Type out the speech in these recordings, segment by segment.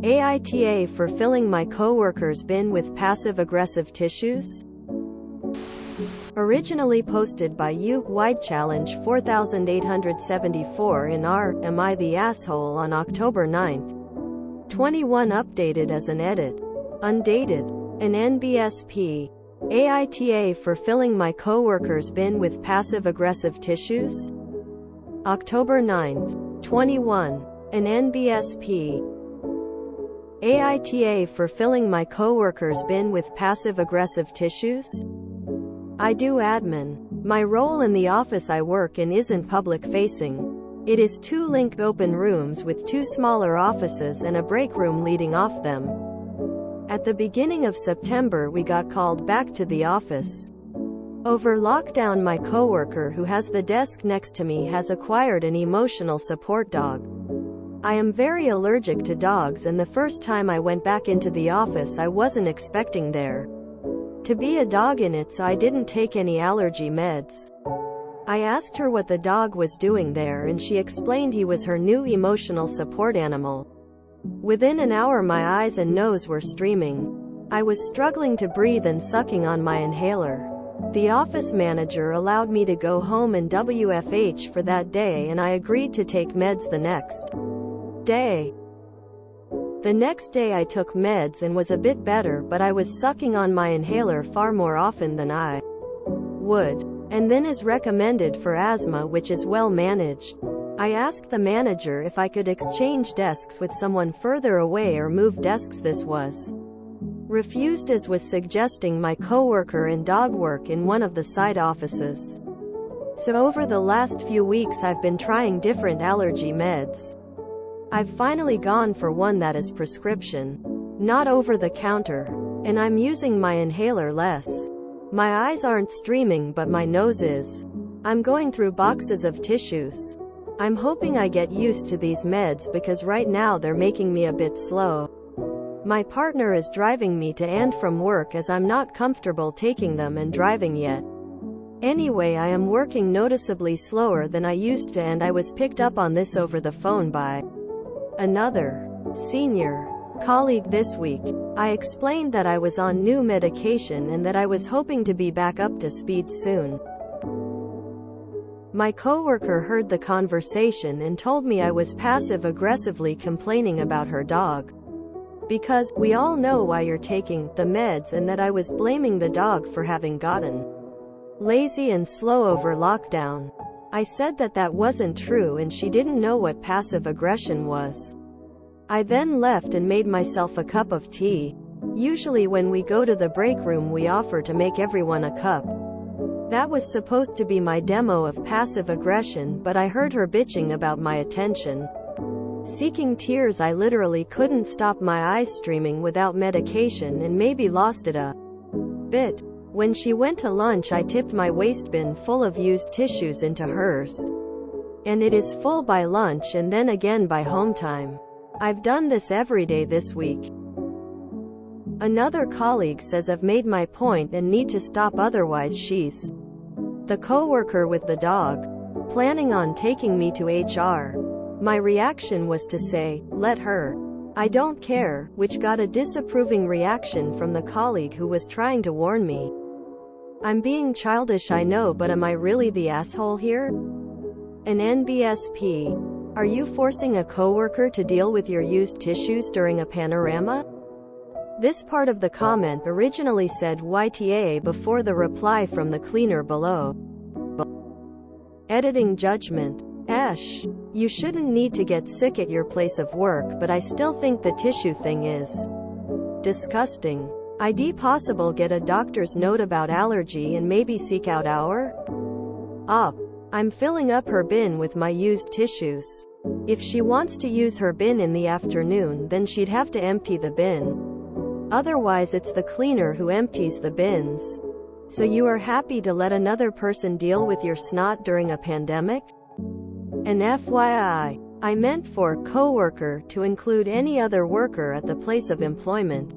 AITA for filling my coworker's bin with passive-aggressive tissues? Originally posted by Wide Challenge 4874 in r Am I the Asshole on October 9, 21. Updated as an edit. Undated. An NBSP. AITA for filling my coworker's bin with passive-aggressive tissues? October 9, 21. An NBSP. AITA for filling my coworker's bin with passive-aggressive tissues? I do admin. My role in the office I work in isn't public-facing. It is 2 linked open rooms with 2 smaller offices and a break room leading off them. At the beginning of September we got called back to the office. Over lockdown, my coworker who has the desk next to me has acquired an emotional support dog. I am very allergic to dogs, and the first time I went back into the office I wasn't expecting there to be a dog in it, so I didn't take any allergy meds. I asked her what the dog was doing there, and she explained he was her new emotional support animal. Within an hour my eyes and nose were streaming. I was struggling to breathe and sucking on my inhaler. The office manager allowed me to go home and WFH for that day, and I agreed to take meds the next day. The next day I took meds and was a bit better, but I was sucking on my inhaler far more often than I would. And then as recommended for asthma, which is well managed. I asked the manager if I could exchange desks with someone further away or move desks. This was refused, as was suggesting my coworker and dog work in one of the side offices. So over the last few weeks I've been trying different allergy meds. I've finally gone for one that is prescription, not over the counter, and I'm using my inhaler less. My eyes aren't streaming, but my nose is. I'm going through boxes of tissues. I'm hoping I get used to these meds because right now they're making me a bit slow. My partner is driving me to and from work as I'm not comfortable taking them and driving yet. Anyway, I am working noticeably slower than I used to, and I was picked up on this over the phone by another senior colleague this week. I explained that I was on new medication and that I was hoping to be back up to speed soon. My coworker heard the conversation and told me I was passive-aggressively complaining about her dog. Because, we all know why you're taking the meds, and that I was blaming the dog for having gotten lazy and slow over lockdown. I said that that wasn't true, and she didn't know what passive aggression was. I then left and made myself a cup of tea. Usually when we go to the break room we offer to make everyone a cup. That was supposed to be my demo of passive aggression, but I heard her bitching about my attention seeking tears. I literally couldn't stop my eyes streaming without medication and maybe lost it a bit. When she went to lunch I tipped my waste bin full of used tissues into hers. And it is full by lunch and then again by home time. I've done this every day this week. Another colleague says I've made my point and need to stop, otherwise she's the coworker with the dog, planning on taking me to HR. My reaction was to say, let her. I don't care, which got a disapproving reaction from the colleague who was trying to warn me. I'm being childish, I know, but am I really the asshole here? An NBSP. Are you forcing a coworker to deal with your used tissues during a panorama? This part of the comment originally said YTA before the reply from the cleaner below. Editing judgment. Ash. You shouldn't need to get sick at your place of work, but I still think the tissue thing is disgusting. I'd possible get a doctor's note about allergy and maybe seek out our op. I'm filling up her bin with my used tissues. If she wants to use her bin in the afternoon, then she'd have to empty the bin. Otherwise it's the cleaner who empties the bins. So you are happy to let another person deal with your snot during a pandemic? And FYI, I meant for coworker to include any other worker at the place of employment.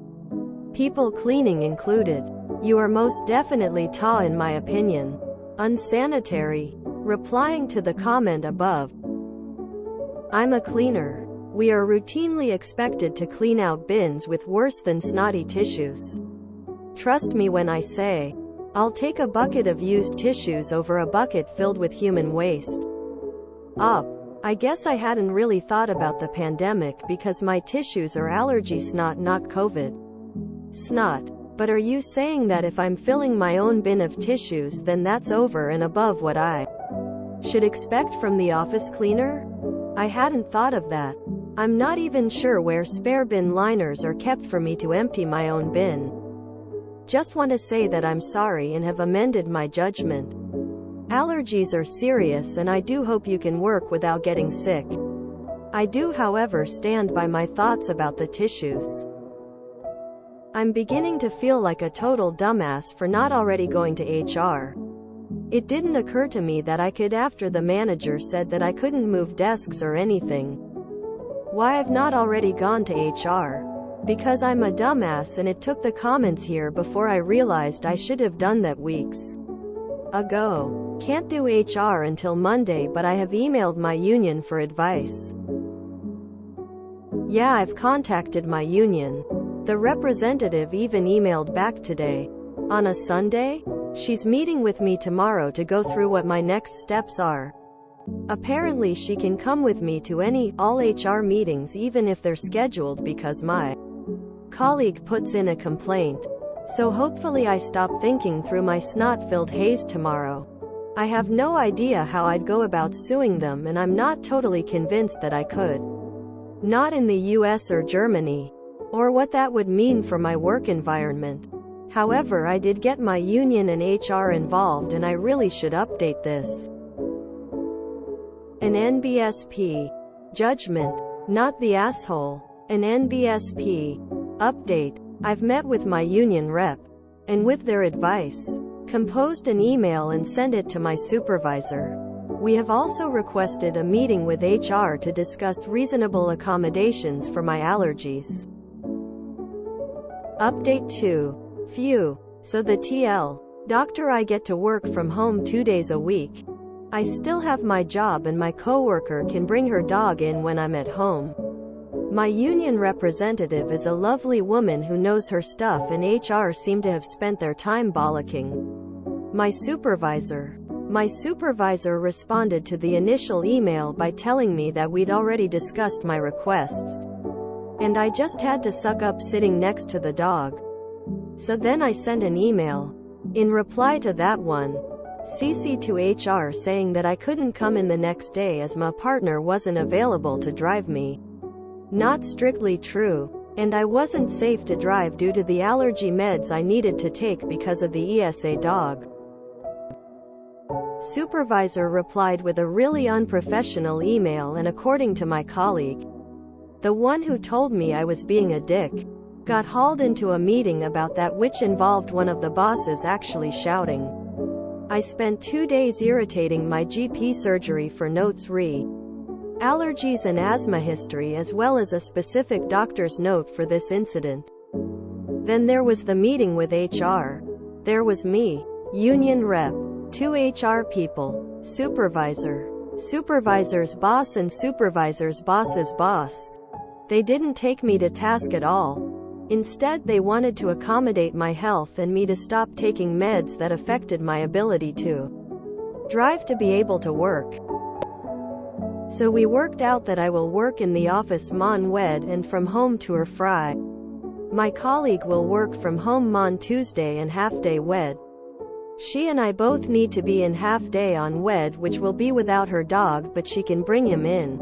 People cleaning included. You are most definitely ta in my opinion. Unsanitary. Replying to the comment above. I'm a cleaner. We are routinely expected to clean out bins with worse than snotty tissues. Trust me when I say, I'll take a bucket of used tissues over a bucket filled with human waste. I guess I hadn't really thought about the pandemic because my tissues are allergy snot, not COVID snot. But are you saying that if I'm filling my own bin of tissues, then that's over and above what I should expect from the office cleaner? I hadn't thought of that. I'm not even sure where spare bin liners are kept for me to empty my own bin. Just want to say that I'm sorry and have amended my judgment. Allergies are serious and I do hope you can work without getting sick. I do, however, stand by my thoughts about the tissues. I'm beginning to feel like a total dumbass for not already going to HR. It didn't occur to me that I could after the manager said that I couldn't move desks or anything. Why I've not already gone to HR? Because I'm a dumbass and it took the comments here before I realized I should have done that weeks ago. Can't do HR until Monday, but I have emailed my union for advice. Yeah, I've contacted my union. The representative even emailed back today. On a Sunday? She's meeting with me tomorrow to go through what my next steps are. Apparently she can come with me to all HR meetings even if they're scheduled because my colleague puts in a complaint. So hopefully I stop thinking through my snot-filled haze tomorrow. I have no idea how I'd go about suing them and I'm not totally convinced that I could. Not in the US or Germany. Or what that would mean for my work environment. However, I did get my union and HR involved and I really should update this. An NBSP judgment, not the asshole. An NBSP update. I've met with my union rep, and with their advice, composed an email and sent it to my supervisor. We have also requested a meeting with HR to discuss reasonable accommodations for my allergies. Update 2. Phew. So the TL doctor, I get to work from home 2 days a week. I still have my job and my coworker can bring her dog in when I'm at home. My union representative is a lovely woman who knows her stuff and HR seem to have spent their time bollocking my supervisor. My supervisor responded to the initial email by telling me that we'd already discussed my requests. And I just had to suck up sitting next to the dog. So then I sent an email. In reply to that one, CC to HR saying that I couldn't come in the next day as my partner wasn't available to drive me. Not strictly true. And I wasn't safe to drive due to the allergy meds I needed to take because of the ESA dog. Supervisor replied with a really unprofessional email, and according to my colleague, the one who told me I was being a dick, got hauled into a meeting about that, which involved one of the bosses actually shouting. I spent 2 days irritating my GP surgery for notes re allergies and asthma history, as well as a specific doctor's note for this incident. Then there was the meeting with HR. There was me, union rep, 2 HR people, supervisor, supervisor's boss and supervisor's boss's boss. They didn't take me to task at all. Instead, they wanted to accommodate my health and me to stop taking meds that affected my ability to drive to be able to work. So we worked out that I will work in the office mon Wed and from home to Fry. My colleague will work from home mon Tuesday and half day Wed. She and I both need to be in half day on Wed, which will be without her dog, but she can bring him in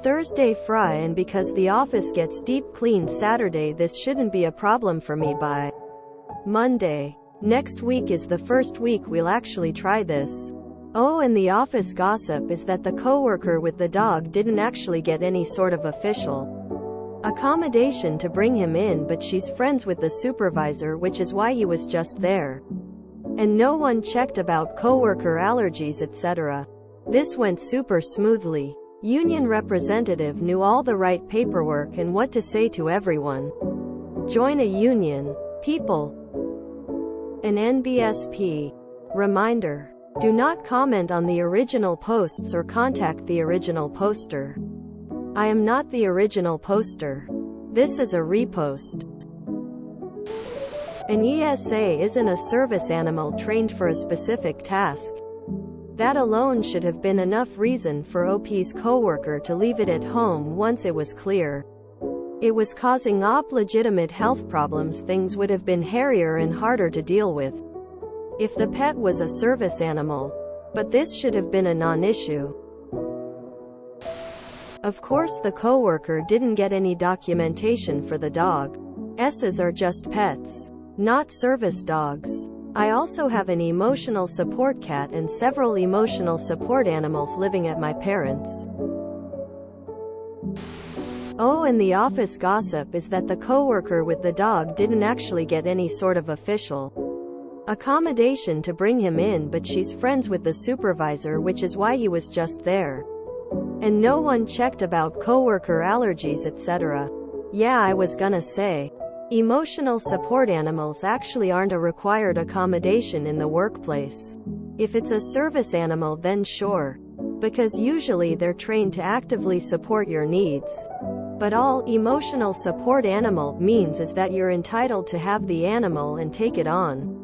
Thursday Fry, and because the office gets deep cleaned Saturday, this shouldn't be a problem for me by Monday. Next week is the first week we'll actually try this. Oh, and the office gossip is that the coworker with the dog didn't actually get any sort of official accommodation to bring him in, but she's friends with the supervisor, which is why he was just there. And no one checked about coworker allergies, etc. This went super smoothly. Union representative knew all the right paperwork and what to say to everyone. Join a union, people. An NBSP reminder. Do not comment on the original posts or contact the original poster. I am not the original poster. This is a repost. An ESA isn't a service animal trained for a specific task. That alone should have been enough reason for OP's coworker to leave it at home once it was clear it was causing OP legitimate health problems. Things would have been hairier and harder to deal with if the pet was a service animal. But this should have been a non-issue. Of course, the coworker didn't get any documentation for the dog. S's are just pets, not service dogs. I also have an emotional support cat and several emotional support animals living at my parents'. Oh, and the office gossip is that the coworker with the dog didn't actually get any sort of official accommodation to bring him in, but she's friends with the supervisor, which is why he was just there. And no one checked about coworker allergies, etc. Yeah, I was gonna say, emotional support animals actually aren't a required accommodation in the workplace. If it's a service animal, then sure, because usually they're trained to actively support your needs. But all emotional support animal means is that you're entitled to have the animal and take it on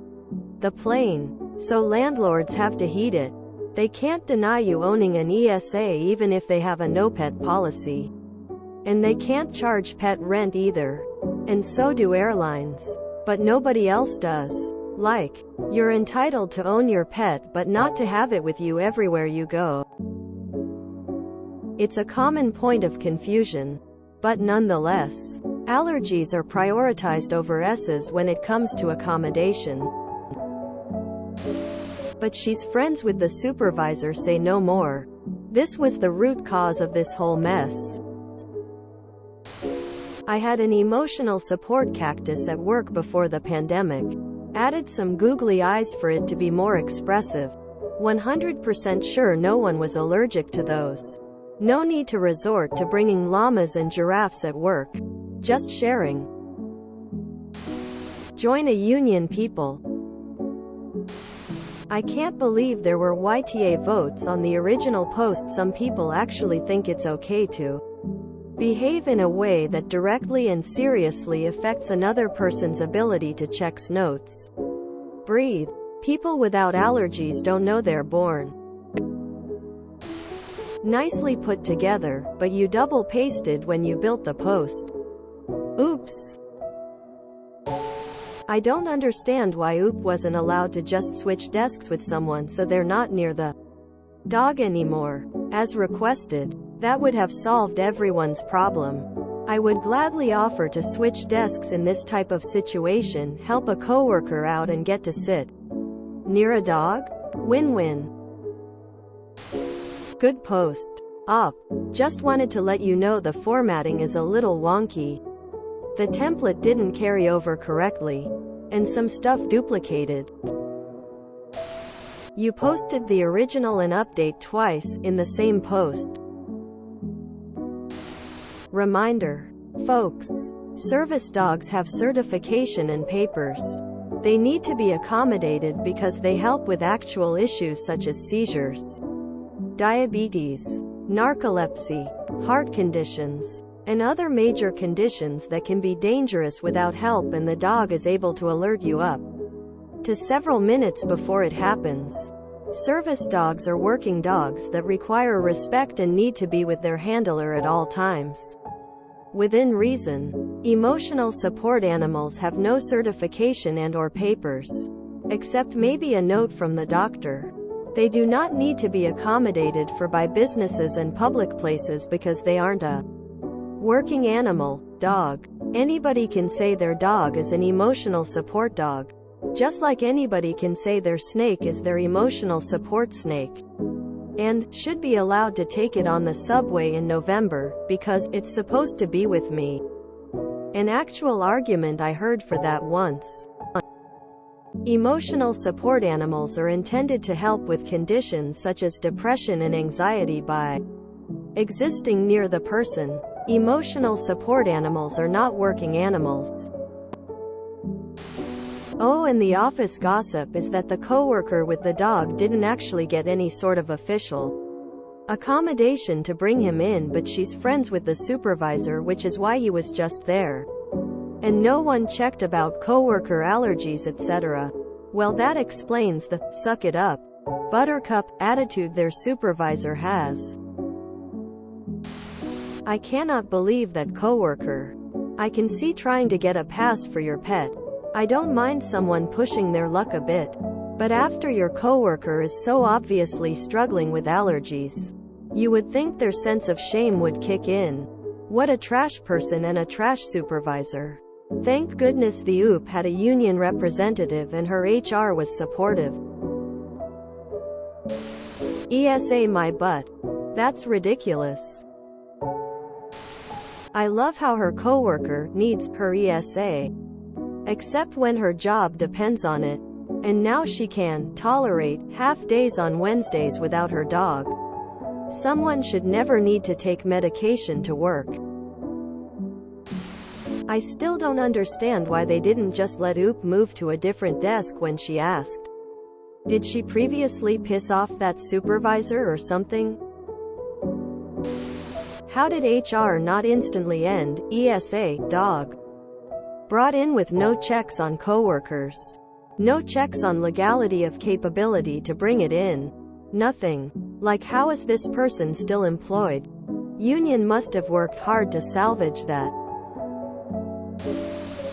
the plane. So landlords have to heed it. They can't deny you owning an ESA even if they have a no-pet policy. And they can't charge pet rent either. And so do airlines. But nobody else does. Like, you're entitled to own your pet but not to have it with you everywhere you go. It's a common point of confusion. But nonetheless, allergies are prioritized over S's when it comes to accommodation. But she's friends with the supervisor, say no more. This was the root cause of this whole mess. I had an emotional support cactus at work before the pandemic. Added some googly eyes for it to be more expressive. 100% sure no one was allergic to those. No need to resort to bringing llamas and giraffes at work. Just sharing. Join a union, people. I can't believe there were YTA votes on the original post. Some people actually think it's okay to behave in a way that directly and seriously affects another person's ability to check notes. Breathe. People without allergies don't know they're born. Nicely put together, but you double pasted when you built the post. Oops. I don't understand why OOP wasn't allowed to just switch desks with someone so they're not near the dog anymore, as requested. That would have solved everyone's problem. I would gladly offer to switch desks in this type of situation, help a coworker out and get to sit near a dog. Win-win. Good post. Op. Just wanted to let you know the formatting is a little wonky. The template didn't carry over correctly. And some stuff duplicated. You posted the original and update twice, in the same post. Reminder. Folks. Service dogs have certification and papers. They need to be accommodated because they help with actual issues such as seizures, diabetes, narcolepsy, heart conditions, and other major conditions that can be dangerous without help, and the dog is able to alert you up to several minutes before it happens. Service dogs are working dogs that require respect and need to be with their handler at all times. Within reason. Emotional support animals have no certification and/or papers, except maybe a note from the doctor. They do not need to be accommodated for by businesses and public places because they aren't a working animal. Dog. Anybody can say their dog is an emotional support dog, just like anybody can say their snake is their emotional support snake. And should be allowed to take it on the subway in November because it's supposed to be with me. An actual argument I heard for that once. Emotional support animals are intended to help with conditions such as depression and anxiety by existing near the person. Emotional support animals are not working animals. Oh, and the office gossip is that the coworker with the dog didn't actually get any sort of official accommodation to bring him in, but she's friends with the supervisor, which is why he was just there. And no one checked about coworker allergies, etc. Well, that explains the "suck it up, buttercup" attitude their supervisor has. I cannot believe that coworker. I can see trying to get a pass for your pet. I don't mind someone pushing their luck a bit. But after your coworker is so obviously struggling with allergies, you would think their sense of shame would kick in. What a trash person and a trash supervisor. Thank goodness the OOP had a union representative and her HR was supportive. ESA my butt. That's ridiculous. I love how her coworker needs her ESA. Except when her job depends on it. And now she can tolerate half days on Wednesdays without her dog. Someone should never need to take medication to work. I still don't understand why they didn't just let OOP move to a different desk when she asked. Did she previously piss off that supervisor or something? How did HR not instantly end ESA dog? Brought in with no checks on coworkers. No checks on legality of capability to bring it in. Nothing. Like, how is this person still employed? Union must have worked hard to salvage that.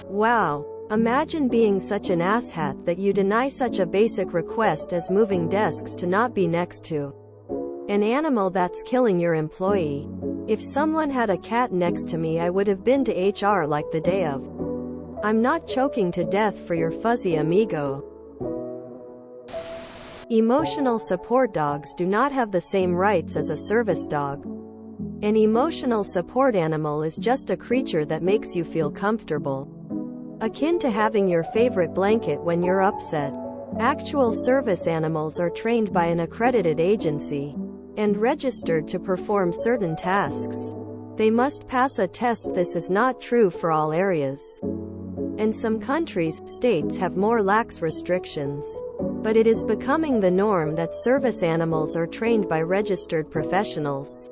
Wow. Imagine being such an asshat that you deny such a basic request as moving desks to not be next to an animal that's killing your employee. If someone had a cat next to me, I would have been to HR like the day of. I'm not choking to death for your fuzzy amigo. Emotional support dogs do not have the same rights as a service dog. An emotional support animal is just a creature that makes you feel comfortable. Akin to having your favorite blanket when you're upset. Actual service animals are trained by an accredited agency and registered to perform certain tasks. They must pass a test. This is not true for all areas. And some countries, states have more lax restrictions. But it is becoming the norm that service animals are trained by registered professionals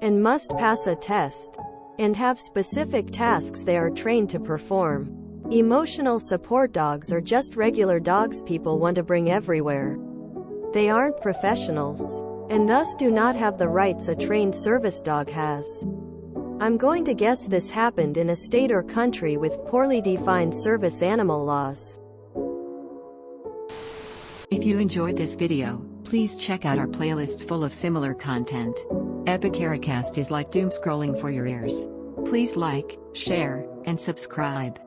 and must pass a test and have specific tasks they are trained to perform. Emotional support dogs are just regular dogs people want to bring everywhere. They aren't professionals, and thus do not have the rights a trained service dog has. I'm going to guess this happened in a state or country with poorly defined service animal laws. If you enjoyed this video, please check out our playlists full of similar content. Epicaricast is like doom scrolling for your ears. Please like, share, and subscribe.